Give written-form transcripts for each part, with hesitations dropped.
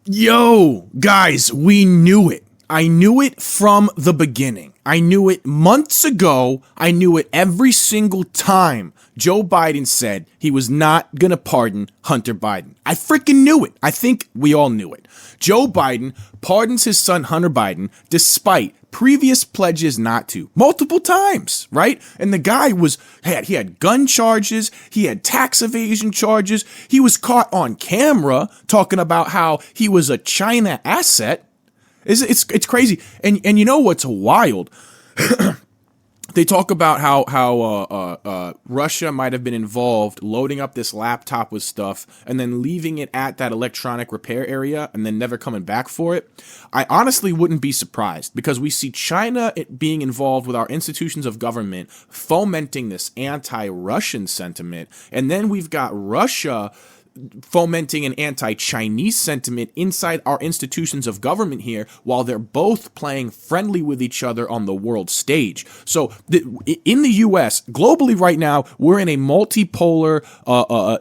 Yo, guys, we knew it. I knew it from the beginning. I knew it months ago. I knew it every single time Joe Biden said he was not going to pardon Hunter Biden. I freaking knew it. I think we all knew it. Joe Biden pardons his son Hunter Biden despite previous pledges not to, multiple times, right? And the guy he had gun charges, he had tax evasion charges, he was caught on camera talking about how he was a China asset. It's crazy. And you know what's wild? They talk about how Russia might have been involved loading up this laptop with stuff and then leaving it at that electronic repair area and then never coming back for it. I honestly wouldn't be surprised because we see China being involved with our institutions of government, fomenting this anti-Russian sentiment. And then we've got Russia fomenting an anti-Chinese sentiment inside our institutions of government here, while they're both playing friendly with each other on the world stage. So in the U.S., globally right now, we're in a multipolar,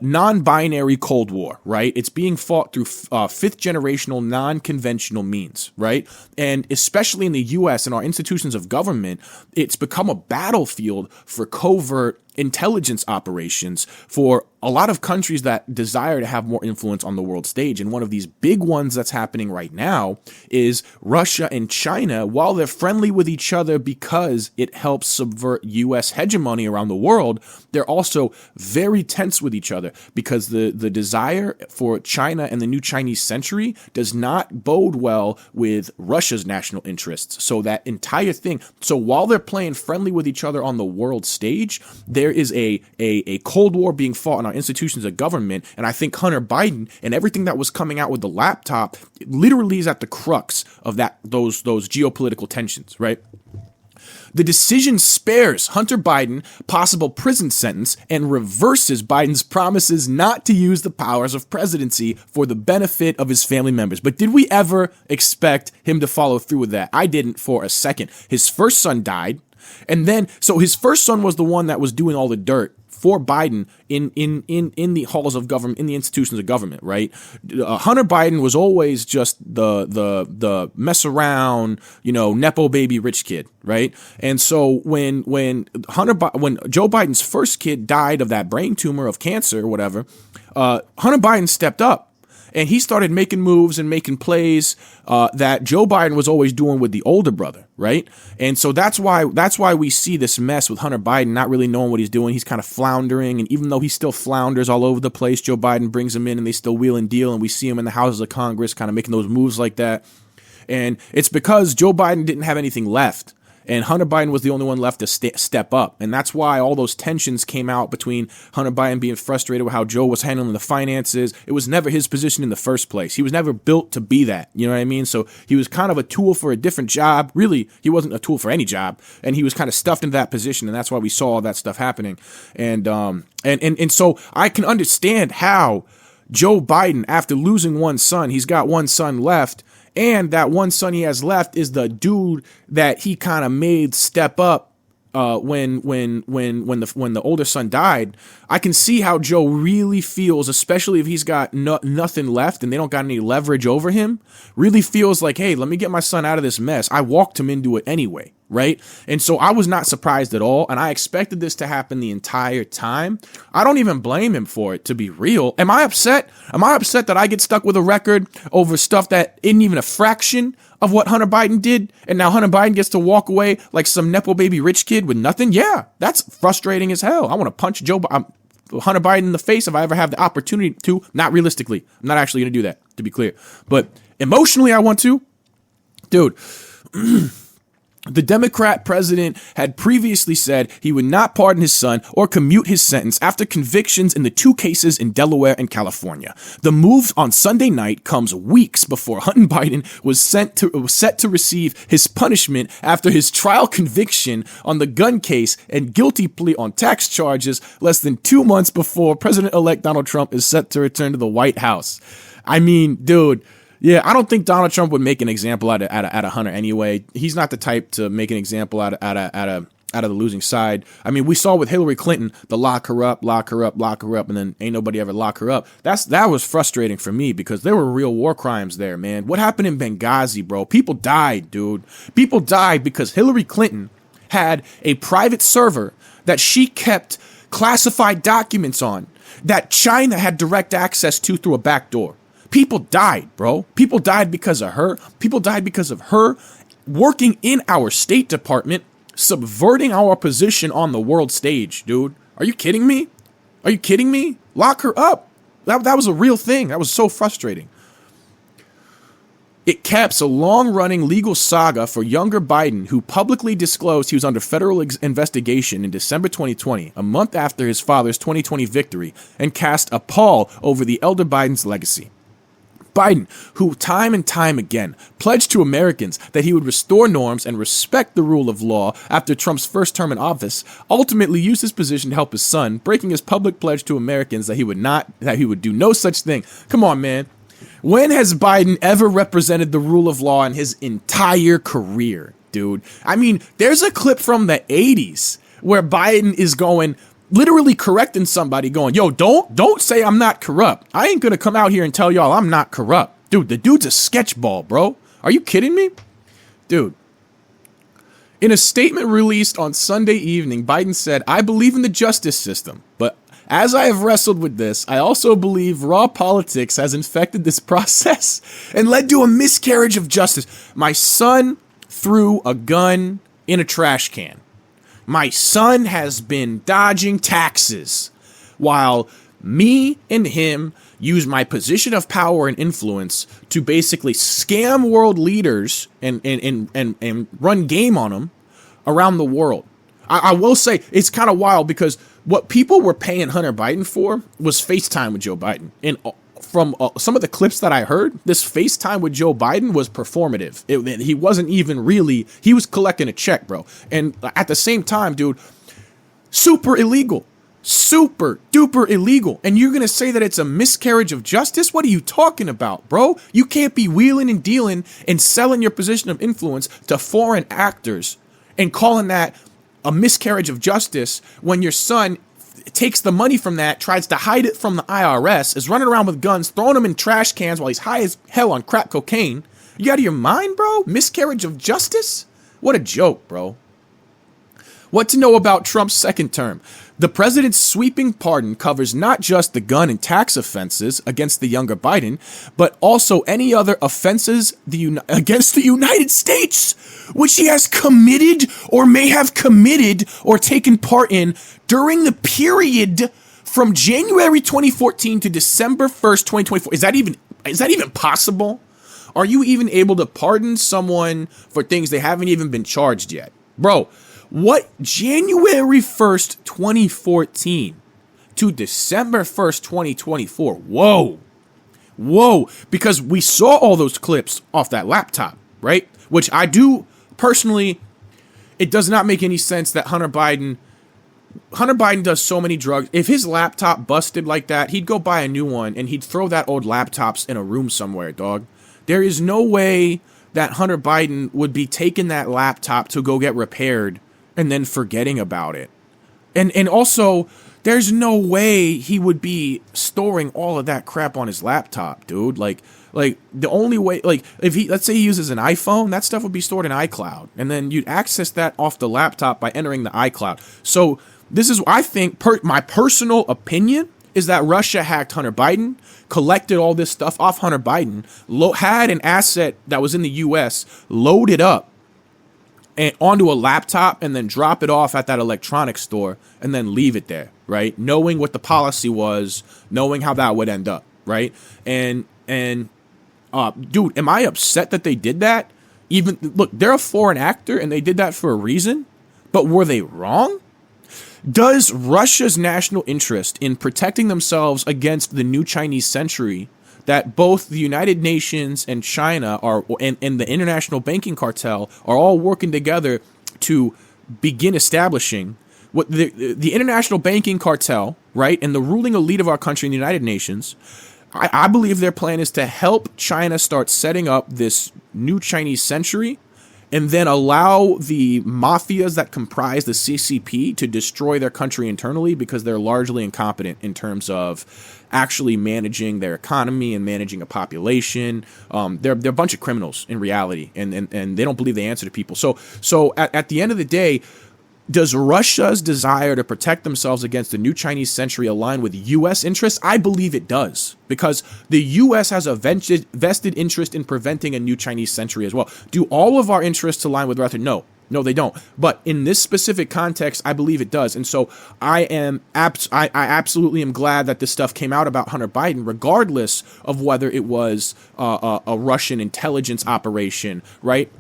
non-binary Cold War, right? It's being fought through fifth-generational, non-conventional means, right? And especially in the U.S. and our institutions of government, it's become a battlefield for covert intelligence operations for a lot of countries that desire to have more influence on the world stage. And one of these big ones that's happening right now is Russia and China, while they're friendly with each other because it helps subvert U.S. hegemony around the world, they're also very tense with each other because the desire for China and the new Chinese century does not bode well with Russia's national interests. So that entire thing. So while they're playing friendly with each other on the world stage, there is a Cold War being fought in our institutions of government. And I think Hunter Biden and everything that was coming out with the laptop literally is at the crux of those geopolitical tensions, right? The decision spares Hunter Biden possible prison sentence and reverses Biden's promises not to use the powers of presidency for the benefit of his family members. But did we ever expect him to follow through with that? I didn't for a second. His first son died. And then, so his first son was the one that was doing all the dirt for Biden in the halls of government, in the institutions of government, right? Hunter Biden was always just the mess around, nepo baby rich kid, right? And so when Joe Biden's first kid died of that brain tumor of cancer or whatever, Hunter Biden stepped up. And he started making moves and making plays that Joe Biden was always doing with the older brother, right? And so that's why we see this mess with Hunter Biden not really knowing what he's doing. He's kind of floundering, and even though he still flounders all over the place, Joe Biden brings him in, and they still wheel and deal, and we see him in the houses of Congress kind of making those moves like that. And it's because Joe Biden didn't have anything left. And Hunter Biden was the only one left to step up. And that's why all those tensions came out between Hunter Biden being frustrated with how Joe was handling the finances. It was never his position in the first place. He was never built to be that. You know what I mean? So he was kind of a tool for a different job. Really, he wasn't a tool for any job. And he was kind of stuffed into that position. And that's why we saw all that stuff happening. And so I can understand how Joe Biden, after losing one son, he's got one son left. And that one son he has left is the dude that he kind of made step up when the older son died. I can see how Joe really feels, especially if he's got nothing left and they don't got any leverage over him, really feels like, hey, let me get my son out of this mess. I walked him into it anyway, right? And so I was not surprised at all, and I expected this to happen the entire time. I don't even blame him for it, to be real. Am I upset? Am I upset that I get stuck with a record over stuff that isn't even a fraction of what Hunter Biden did, and now Hunter Biden gets to walk away like some nepo baby rich kid with nothing? Yeah, that's frustrating as hell. I want to punch Hunter Biden in the face if I ever have the opportunity to. Not realistically. I'm not actually going to do that, to be clear. But emotionally, I want to. Dude. The Democrat president had previously said he would not pardon his son or commute his sentence after convictions in the two cases in Delaware and California. The move on Sunday night comes weeks before Hunter Biden was set to receive his punishment after his trial conviction on the gun case and guilty plea on tax charges less than 2 months before President-elect Donald Trump is set to return to the White House. I mean, dude. Yeah, I don't think Donald Trump would make an example out of Hunter anyway. He's not the type to make an example out of out of the losing side. I mean, we saw with Hillary Clinton, the lock her up, and then ain't nobody ever lock her up. That was frustrating for me because there were real war crimes there, man. What happened in Benghazi, bro? People died, dude. People died because Hillary Clinton had a private server that she kept classified documents on that China had direct access to through a back door. People died, bro. People died because of her. People died because of her working in our State Department, subverting our position on the world stage, dude. Are you kidding me? Are you kidding me? Lock her up. That was a real thing. That was so frustrating. It caps a long-running legal saga for younger Biden, who publicly disclosed he was under federal investigation in December 2020, a month after his father's 2020 victory, and cast a pall over the elder Biden's legacy. Biden, who time and time again pledged to Americans that he would restore norms and respect the rule of law after Trump's first term in office, ultimately used his position to help his son, breaking his public pledge to Americans that he would do no such thing. Come on, man. When has Biden ever represented the rule of law in his entire career, dude? I mean, there's a clip from the 80s where Biden is going, literally correcting somebody, going, yo, don't say I'm not corrupt. I ain't gonna come out here and tell y'all I'm not corrupt. Dude, the dude's a sketchball, bro. Are you kidding me? Dude. In a statement released on Sunday evening, Biden said, I believe in the justice system, but as I have wrestled with this, I also believe raw politics has infected this process and led to a miscarriage of justice. My son threw a gun in a trash can. My son has been dodging taxes while me and him use my position of power and influence to basically scam world leaders and run game on them around the world. I will say it's kind of wild because what people were paying Hunter Biden for was FaceTime with Joe Biden. And from some of the clips that I heard, this FaceTime with Joe Biden was performative. He wasn't even really, he was collecting a check, bro. And at the same time, dude, super illegal. Super duper illegal. And you're going to say that it's a miscarriage of justice? What are you talking about, bro? You can't be wheeling and dealing and selling your position of influence to foreign actors and calling that a miscarriage of justice when your son takes the money from that, tries to hide it from the IRS, is running around with guns, throwing them in trash cans while he's high as hell on crack cocaine. You out of your mind, bro? Miscarriage of justice? What a joke, bro. What to know about Trump's second term? The president's sweeping pardon covers not just the gun and tax offenses against the younger Biden, but also any other offenses against the United States, which he has committed or may have committed or taken part in during the period from January 2014 to December 1st, 2024. Is that even possible? Are you even able to pardon someone for things they haven't even been charged yet? Bro, what January 1st, 2014 to December 1st, 2024? Whoa. Because we saw all those clips off that laptop, right? Which I do personally, it does not make any sense that Hunter Biden does so many drugs. If his laptop busted like that, he'd go buy a new one and he'd throw that old laptops in a room somewhere, dog. There is no way that Hunter Biden would be taking that laptop to go get repaired and then forgetting about it. And also, there's no way he would be storing all of that crap on his laptop, dude. Like the only way, like if let's say he uses an iPhone, that stuff would be stored in iCloud. And then you'd access that off the laptop by entering the iCloud. So this is, I think, my personal opinion is that Russia hacked Hunter Biden, collected all this stuff off Hunter Biden, had an asset that was in the U.S., loaded up, and onto a laptop and then drop it off at that electronics store and then leave it there, right? Knowing what the policy was, knowing how that would end up, right? And dude, am I upset that they did that? Even look, they're a foreign actor and they did that for a reason, but were they wrong? Does Russia's national interest in protecting themselves against the new Chinese century that both the United Nations and China and the international banking cartel are all working together to begin establishing what the international banking cartel, right, and the ruling elite of our country in the United Nations, I believe their plan is to help China start setting up this new Chinese century and then allow the mafias that comprise the CCP to destroy their country internally because they're largely incompetent in terms of actually managing their economy and managing a population. They're a bunch of criminals in reality, and they don't believe they answer to people. So at the end of the day, does Russia's desire to protect themselves against the new Chinese century align with U.S. interests? I believe it does, because the U.S. has a vested interest in preventing a new Chinese century as well. Do all of our interests align with Russia? No, they don't. But in this specific context, I believe it does. And so I absolutely am glad that this stuff came out about Hunter Biden, regardless of whether it was a Russian intelligence operation, right?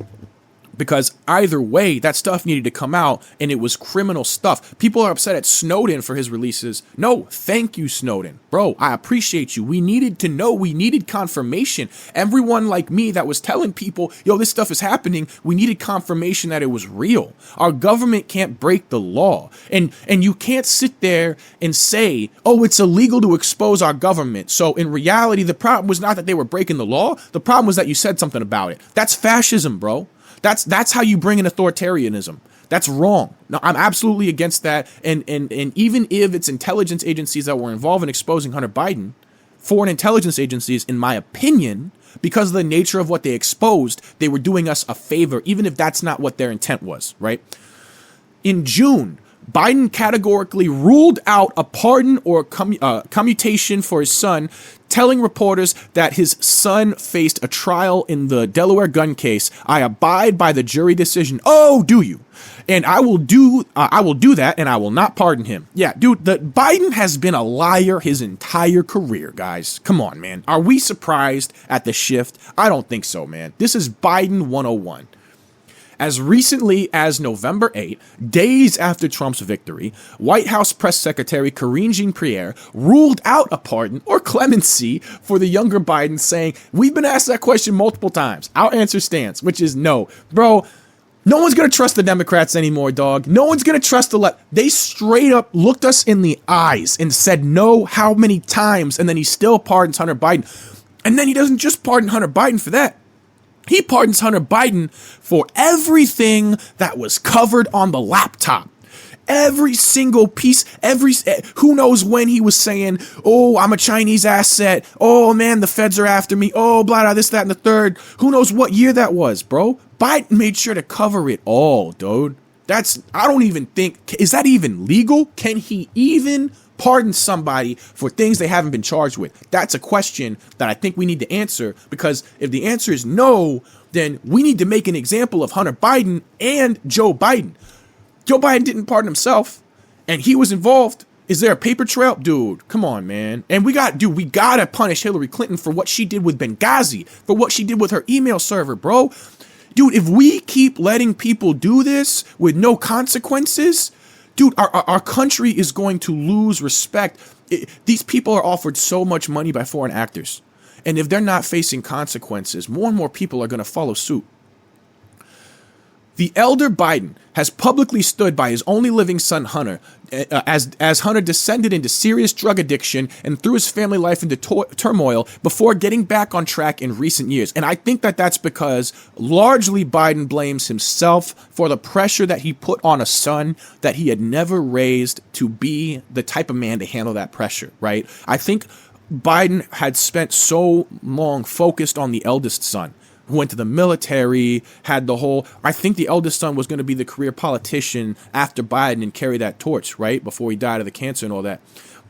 Because either way, that stuff needed to come out, and it was criminal stuff. People are upset at Snowden for his releases. No, thank you, Snowden. Bro, I appreciate you. We needed to know. We needed confirmation. Everyone like me that was telling people, yo, this stuff is happening, we needed confirmation that it was real. Our government can't break the law. And you can't sit there and say, oh, it's illegal to expose our government. So in reality, the problem was not that they were breaking the law. The problem was that you said something about it. That's fascism, bro. That's how you bring in authoritarianism. That's wrong. No, I'm absolutely against that. And even if it's intelligence agencies that were involved in exposing Hunter Biden, foreign intelligence agencies, in my opinion, because of the nature of what they exposed, they were doing us a favor, even if that's not what their intent was, right? In June, Biden categorically ruled out a pardon or commutation for his son, telling reporters that his son faced a trial in the Delaware gun case. I abide by the jury decision. Oh, do you? And I will do that, and I will not pardon him. Yeah, dude, Biden has been a liar his entire career, guys. Come on, man. Are we surprised at the shift? I don't think so, man. This is Biden 101. As recently as November 8, days after Trump's victory, White House Press Secretary Karine Jean-Pierre ruled out a pardon or clemency for the younger Biden, saying, we've been asked that question multiple times. Our answer stands, which is no. Bro, no one's going to trust the Democrats anymore, dog. No one's going to trust the left. They straight up looked us in the eyes and said no how many times, and then he still pardons Hunter Biden. And then he doesn't just pardon Hunter Biden for that. He pardons Hunter Biden for everything that was covered on the laptop. Every single piece, who knows when he was saying, oh, I'm a Chinese asset. Oh, man, the feds are after me. Oh, blah, blah, this, that, and the third. Who knows what year that was, bro? Biden made sure to cover it all, dude. I don't even think, is that even legal? Can he even pardon somebody for things they haven't been charged with? That's a question that I think we need to answer, because if the answer is no, then we need to make an example of Hunter Biden and Joe Biden. Joe Biden didn't pardon himself, and he was involved. Is there a paper trail? Dude, come on, man. And we gotta punish Hillary Clinton for what she did with Benghazi, for what she did with her email server, bro. Dude, if we keep letting people do this with no consequences, dude, our country is going to lose respect. These people are offered so much money by foreign actors. And if they're not facing consequences, more and more people are going to follow suit. The elder Biden has publicly stood by his only living son, Hunter, as Hunter descended into serious drug addiction and threw his family life into turmoil before getting back on track in recent years. And I think that that's because largely Biden blames himself for the pressure that he put on a son that he had never raised to be the type of man to handle that pressure, right? I think Biden had spent so long focused on the eldest son, who went to the military, had the whole, I think the eldest son was going to be the career politician after Biden and carry that torch, right? Before he died of the cancer and all that.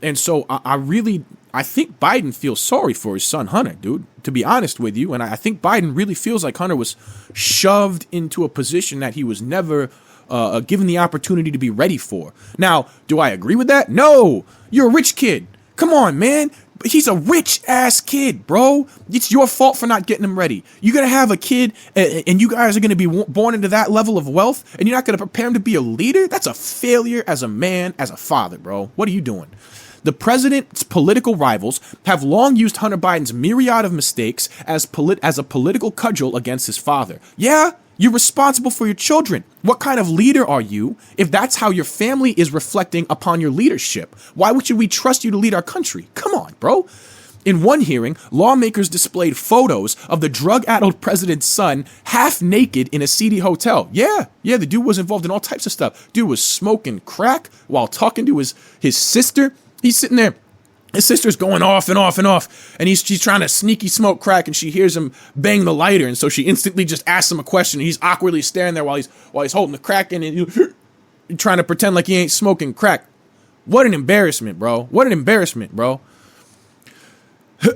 And so I think Biden feels sorry for his son, Hunter, dude, to be honest with you. And I think Biden really feels like Hunter was shoved into a position that he was never given the opportunity to be ready for. Now, do I agree with that? No, you're a rich kid. Come on, man. He's a rich ass kid, bro. It's your fault for not getting him ready. You're going to have a kid and you guys are going to be born into that level of wealth and you're not going to prepare him to be a leader? That's a failure as a man, as a father, bro. What are you doing? The president's political rivals have long used Hunter Biden's myriad of mistakes as a political cudgel against his father. Yeah, you're responsible for your children. What kind of leader are you if that's how your family is reflecting upon your leadership? Why should we trust you to lead our country? Come on, bro. In one hearing, lawmakers displayed photos of the drug-addled president's son half naked in a seedy hotel. Yeah, the dude was involved in all types of stuff. Dude was smoking crack while talking to his sister. He's sitting there. His sister's going off and off and off, and she's trying to sneaky smoke crack, and she hears him bang the lighter, and so she instantly just asks him a question, and he's awkwardly staring there while he's holding the crack in and trying to pretend like he ain't smoking crack. What an embarrassment, bro. What an embarrassment, bro.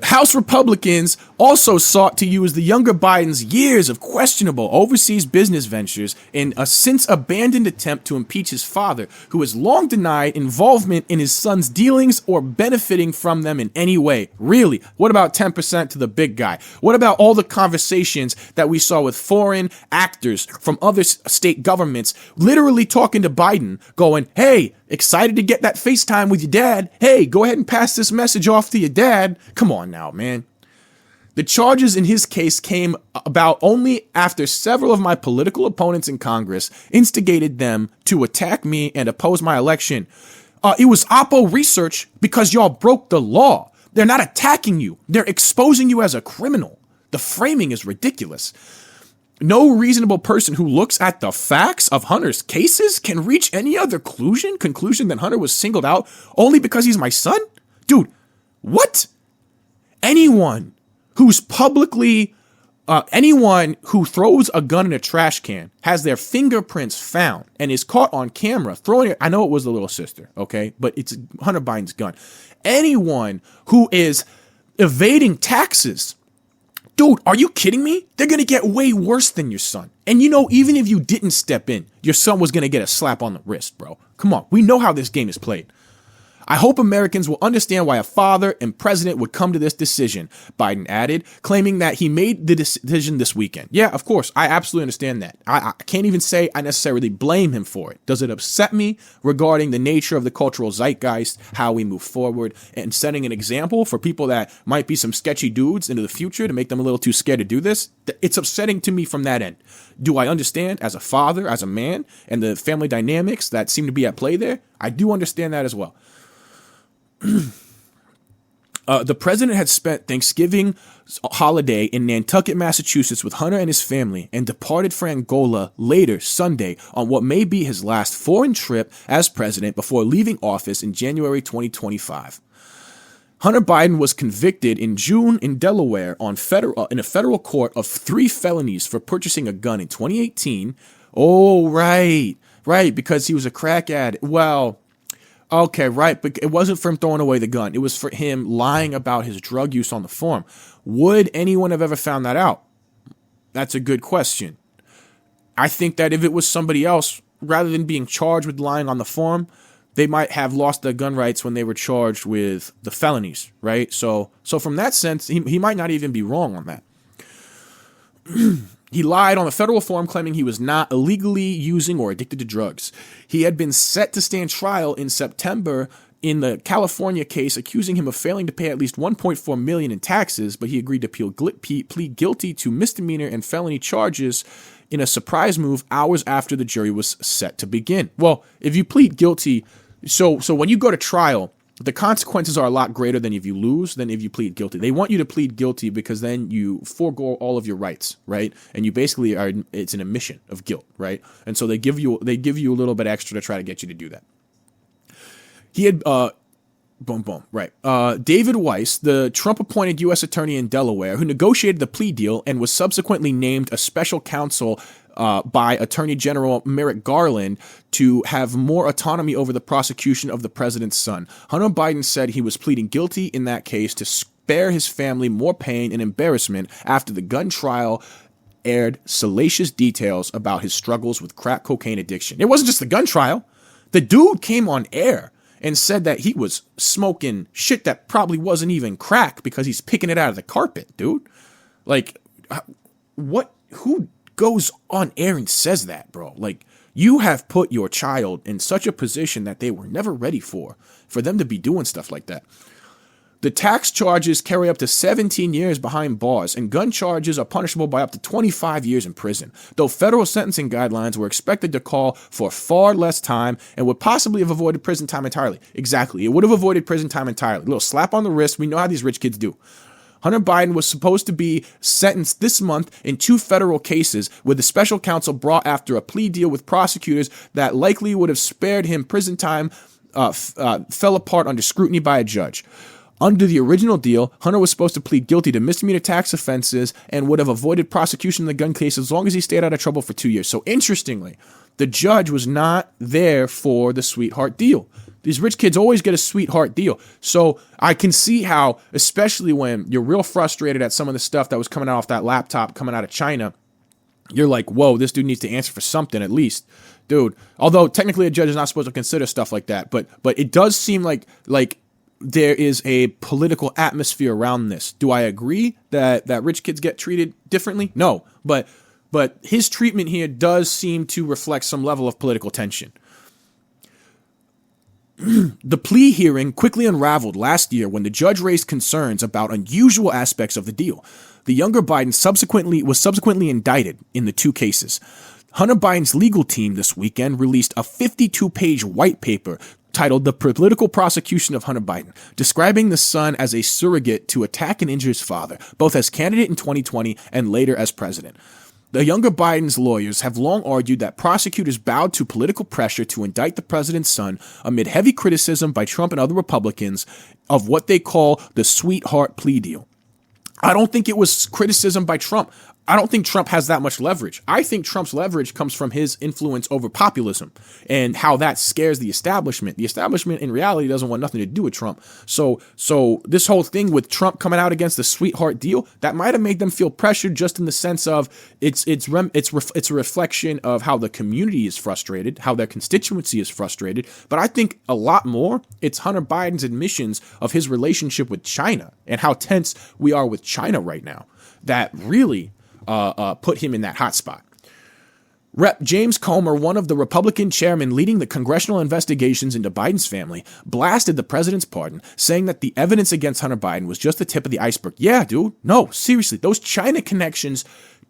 House Republicans also sought to use the younger Biden's years of questionable overseas business ventures in a since-abandoned attempt to impeach his father, who has long denied involvement in his son's dealings or benefiting from them in any way. Really? What about 10% to the big guy? What about all the conversations that we saw with foreign actors from other state governments literally talking to Biden, going, hey, excited to get that FaceTime with your dad. Hey, go ahead and pass this message off to your dad. Come on now, man. The charges in his case came about only after several of my political opponents in Congress instigated them to attack me and oppose my election. It was Oppo research because y'all broke the law. They're not attacking you. They're exposing you as a criminal. The framing is ridiculous. No reasonable person who looks at the facts of Hunter's cases can reach any other conclusion than Hunter was singled out only because he's my son? Dude, what? Anyone who's publicly, anyone who throws a gun in a trash can has their fingerprints found and is caught on camera throwing it. I know it was the little sister, okay? But it's Hunter Biden's gun. Anyone who is evading taxes, dude, are you kidding me? They're going to get way worse than your son. And even if you didn't step in, your son was going to get a slap on the wrist, bro. Come on. We know how this game is played. I hope Americans will understand why a father and president would come to this decision, Biden added, claiming that he made the decision this weekend. Yeah, of course. I absolutely understand that. I can't even say I necessarily blame him for it. Does it upset me regarding the nature of the cultural zeitgeist, how we move forward, and setting an example for people that might be some sketchy dudes into the future to make them a little too scared to do this? It's upsetting to me from that end. Do I understand as a father, as a man, and the family dynamics that seem to be at play there? I do understand that as well. The president had spent Thanksgiving holiday in Nantucket, Massachusetts with Hunter and his family and departed for Angola later Sunday on what may be his last foreign trip as president before leaving office in January 2025. Hunter Biden was convicted in June in Delaware in a federal court of 3 felonies for purchasing a gun in 2018. Oh, right, because he was a crack addict. Well, okay, right, but it wasn't for him throwing away the gun. It was for him lying about his drug use on the form. Would anyone have ever found that out? That's a good question. I think that if it was somebody else, rather than being charged with lying on the form, they might have lost their gun rights when they were charged with the felonies, right? So from that sense, he might not even be wrong on that. He lied on the federal form, claiming he was not illegally using or addicted to drugs. He had been set to stand trial in September in the California case, accusing him of failing to pay at least $1.4 million in taxes, but he agreed to plead guilty to misdemeanor and felony charges in a surprise move hours after the jury was set to begin. Well, if you plead guilty, so when you go to trial, the consequences are a lot greater than if you lose than if you plead guilty. They want you to plead guilty because then you forego all of your rights, right? And you basically it's an admission of guilt, right? And so they give you a little bit extra to try to get you to do that. He had David Weiss, the Trump-appointed U.S. attorney in Delaware, who negotiated the plea deal and was subsequently named a special counsel by Attorney General Merrick Garland to have more autonomy over the prosecution of the president's son. Hunter Biden said he was pleading guilty in that case to spare his family more pain and embarrassment after the gun trial aired salacious details about his struggles with crack cocaine addiction. It wasn't just the gun trial. The dude came on air and said that he was smoking shit that probably wasn't even crack because he's picking it out of the carpet, dude. Like, what? Who goes on air and says that, bro? Like, you have put your child in such a position that they were never ready for them to be doing stuff like that. The tax charges carry up to 17 years behind bars, and gun charges are punishable by up to 25 years in prison, though federal sentencing guidelines were expected to call for far less time and would possibly have avoided prison time entirely. Exactly. It would have avoided prison time entirely. A little slap on the wrist. We know how these rich kids do. Hunter Biden was supposed to be sentenced this month in 2 federal cases, with the special counsel brought after a plea deal with prosecutors that likely would have spared him prison time fell apart under scrutiny by a judge. Under the original deal, Hunter was supposed to plead guilty to misdemeanor tax offenses and would have avoided prosecution in the gun case as long as he stayed out of trouble for 2 years. So interestingly, the judge was not there for the sweetheart deal. These rich kids always get a sweetheart deal. So I can see how, especially when you're real frustrated at some of the stuff that was coming out off that laptop coming out of China, you're like, whoa, this dude needs to answer for something at least. Dude, although technically a judge is not supposed to consider stuff like that, but it does seem like there is a political atmosphere around this. Do I agree that rich kids get treated differently? No, but his treatment here does seem to reflect some level of political tension. The plea hearing quickly unraveled last year when the judge raised concerns about unusual aspects of the deal. The younger Biden was subsequently indicted in the 2 cases. Hunter Biden's legal team this weekend released a 52-page white paper titled The Political Prosecution of Hunter Biden, describing the son as a surrogate to attack and injure his father, both as candidate in 2020 and later as president. The younger Biden's lawyers have long argued that prosecutors bowed to political pressure to indict the president's son amid heavy criticism by Trump and other Republicans of what they call the sweetheart plea deal. I don't think it was criticism by Trump. I don't think Trump has that much leverage. I think Trump's leverage comes from his influence over populism and how that scares the establishment. The establishment in reality doesn't want nothing to do with Trump. So this whole thing with Trump coming out against the sweetheart deal, that might have made them feel pressured just in the sense of it's a reflection of how the community is frustrated, how their constituency is frustrated. But I think a lot more, it's Hunter Biden's admissions of his relationship with China and how tense we are with China right now that really put him in that hot spot. Rep. James Comer, one of the Republican chairmen leading the congressional investigations into Biden's family, blasted the president's pardon, saying that the evidence against Hunter Biden was just the tip of the iceberg. Yeah, dude. No, seriously. Those China connections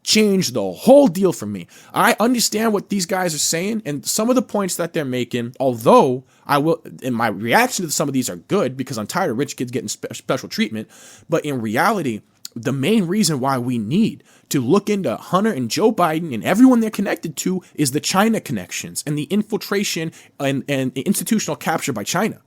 changed the whole deal for me. I understand what these guys are saying and some of the points that they're making, although and my reaction to some of these are good because I'm tired of rich kids getting special treatment. But in reality, the main reason why we need to look into Hunter and Joe Biden and everyone they're connected to is the China connections and the infiltration and institutional capture by China.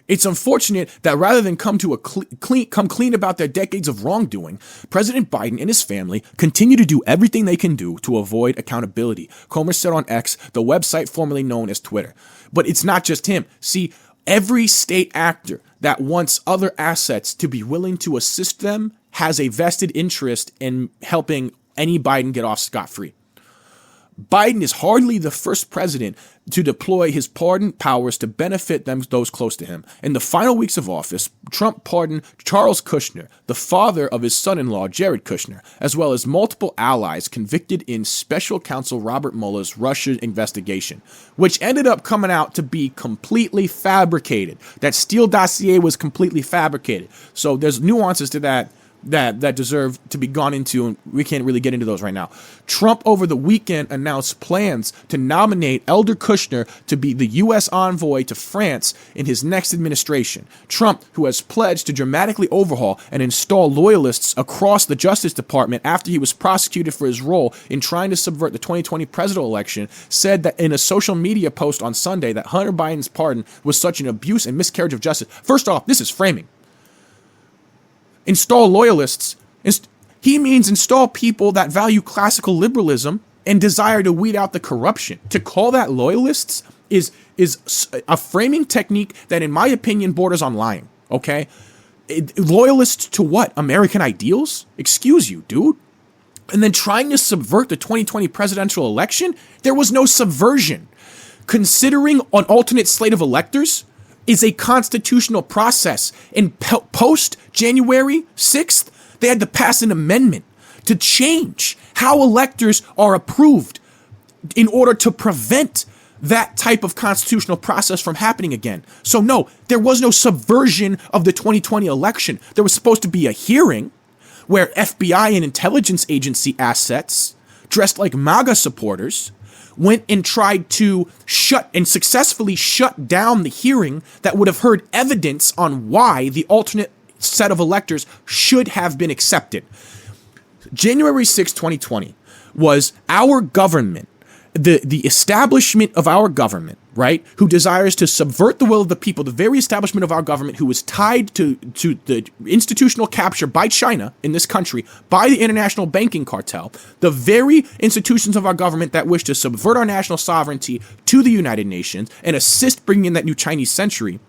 It's unfortunate that rather than come clean about their decades of wrongdoing, President Biden and his family continue to do everything they can do to avoid accountability, Comer said on X, the website formerly known as Twitter. But it's not just him. See, every state actor that wants other assets to be willing to assist them has a vested interest in helping any Biden get off scot-free. Biden is hardly the first president to deploy his pardon powers to benefit those close to him. In the final weeks of office, Trump pardoned Charles Kushner, the father of his son-in-law, Jared Kushner, as well as multiple allies convicted in special counsel Robert Mueller's Russia investigation, which ended up coming out to be completely fabricated. That Steele dossier was completely fabricated. So there's nuances to that deserve to be gone into, and we can't really get into those right now. Trump over the weekend announced plans to nominate Elder Kushner to be the U.S. envoy to France in his next administration. Trump, who has pledged to dramatically overhaul and install loyalists across the Justice Department after he was prosecuted for his role in trying to subvert the 2020 presidential election, said that in a social media post on Sunday that Hunter Biden's pardon was such an abuse and miscarriage of justice. First off, this is framing. Install loyalists. He means install people that value classical liberalism and desire to weed out the corruption. To call that loyalists is a framing technique that, in my opinion, borders on lying. Okay? Loyalists to what? American ideals? Excuse you, dude. And then trying to subvert the 2020 presidential election? There was no subversion. Considering an alternate slate of electors is a constitutional process. In post-January 6th, they had to pass an amendment to change how electors are approved in order to prevent that type of constitutional process from happening again. So no, there was no subversion of the 2020 election. There was supposed to be a hearing where FBI and intelligence agency assets, dressed like MAGA supporters, went and tried to successfully shut down the hearing that would have heard evidence on why the alternate set of electors should have been accepted. January 6, 2020 was our government, the establishment of our government, right, who desires to subvert the will of the people, the very establishment of our government who was tied to the institutional capture by China in this country, by the international banking cartel, the very institutions of our government that wish to subvert our national sovereignty to the United Nations and assist bringing in that new Chinese century,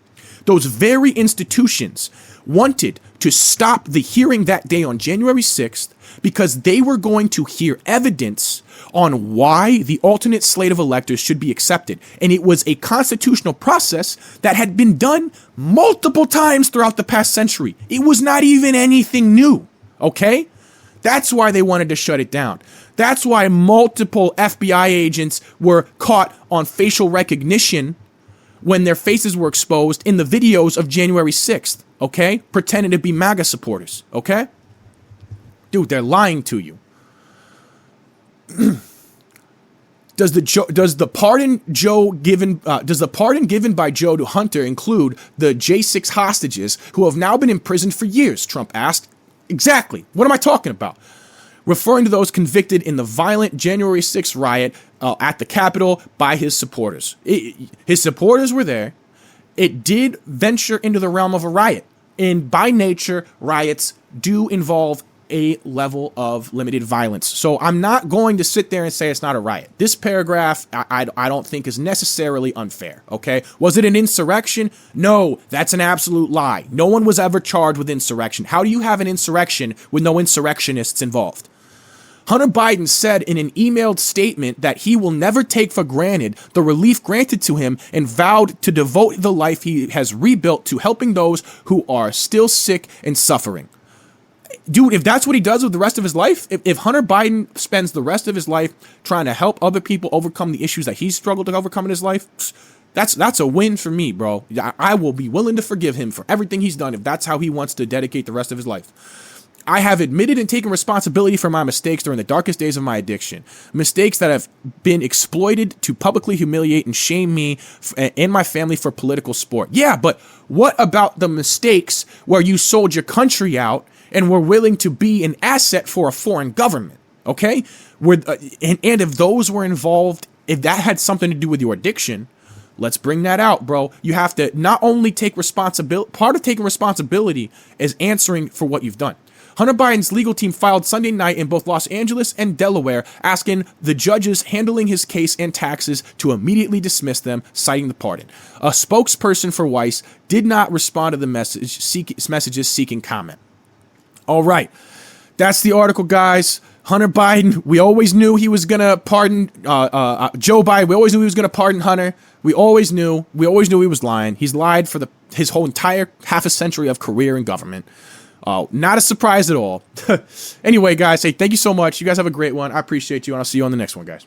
those very institutions wanted to stop the hearing that day on January 6th because they were going to hear evidence on why the alternate slate of electors should be accepted. And it was a constitutional process that had been done multiple times throughout the past century. It was not even anything new, okay? That's why they wanted to shut it down. That's why multiple FBI agents were caught on facial recognition when their faces were exposed in the videos of January 6th, okay? Pretending to be MAGA supporters, okay? Dude, they're lying to you. Does the pardon given by Joe to Hunter include the J6 hostages who have now been imprisoned for years? Trump asked. Exactly. What am I talking about? Referring to those convicted in the violent January 6th riot at the Capitol by his supporters. His supporters were there. It did venture into the realm of a riot. And by nature, riots do involve a level of limited violence. So I'm not going to sit there and say it's not a riot. This paragraph, I don't think is necessarily unfair, okay? Was it an insurrection? No, that's an absolute lie. No one was ever charged with insurrection. How do you have an insurrection with no insurrectionists involved? Hunter Biden said in an emailed statement that he will never take for granted the relief granted to him and vowed to devote the life he has rebuilt to helping those who are still sick and suffering. Dude, if that's what he does with the rest of his life, if Hunter Biden spends the rest of his life trying to help other people overcome the issues that he's struggled to overcome in his life, that's a win for me, bro. I will be willing to forgive him for everything he's done if that's how he wants to dedicate the rest of his life. I have admitted and taken responsibility for my mistakes during the darkest days of my addiction. Mistakes that have been exploited to publicly humiliate and shame me and my family for political sport. Yeah, but what about the mistakes where you sold your country out and were willing to be an asset for a foreign government, okay? And if those were involved, if that had something to do with your addiction, let's bring that out, bro. You have to not only take responsibility, part of taking responsibility is answering for what you've done. Hunter Biden's legal team filed Sunday night in both Los Angeles and Delaware, asking the judges handling his case and taxes to immediately dismiss them, citing the pardon. A spokesperson for Weiss did not respond to the messages seeking comment. All right, that's the article, guys. Hunter Biden, we always knew he was going to pardon Joe Biden. We always knew he was going to pardon Hunter. We always knew he was lying. He's lied for his whole entire half a century of career in government. Not a surprise at all. Anyway, guys, hey, thank you so much. You guys have a great one. I appreciate you, and I'll see you on the next one, guys.